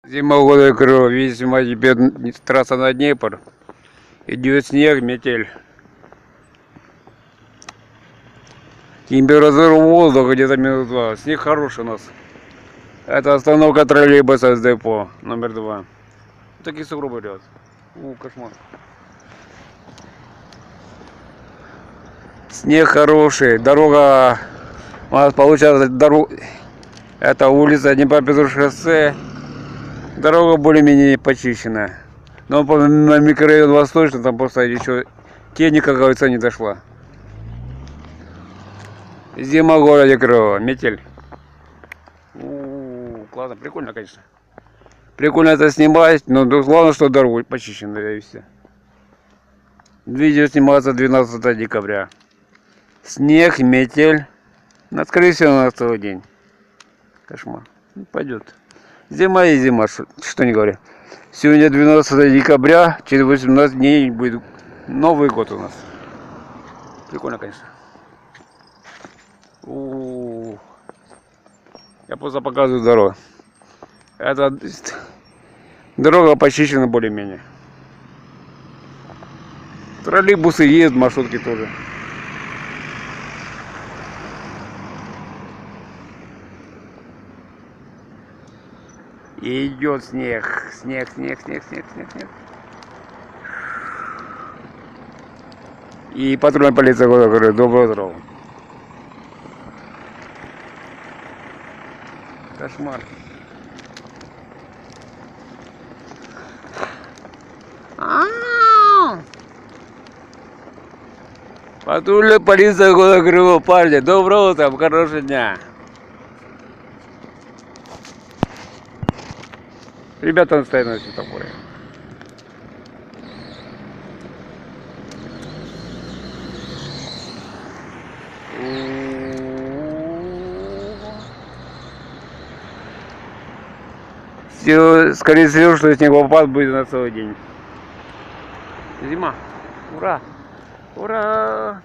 Зима года крыло, видимо, теперь трасса на Днепр. Идет снег, метель. Температура воздуха где-то -2. Снег хороший у нас. Это остановка троллейбуса с депо номер 2. Такие сугробы ряд. Кошмар. Снег хороший, дорога, у нас получается дорога, это улица Днепропетровское шоссе, дорога более-менее почищена. Но на микрорайон Восточный там просто еще техника, как говорится, не дошла. Зима в городе Крылова, метель. Классно, прикольно, конечно. Прикольно это снимать, но главное, что дорога почищена, и все. Видео снимается 12 декабря. Снег, метель. Скорее всего, на целый день. Кошмар. Пойдет. Зима и зима, что не говори. Сегодня 12 декабря, через 18 дней будет Новый год у нас. Прикольно, конечно. Я просто показываю дорогу. Это дорога почищена более-менее. Троллейбусы ездят, маршрутки тоже. И идет снег. Снег. И патрульная полиция города говорит: доброе утро. Кошмар. Патрульная полиция города Крылова, парни, доброе утро, хорошего дня. Ребята стоят на светофоре. Все, скорее всего, что снегопад будет на целый день. Зима. Ура! Ура!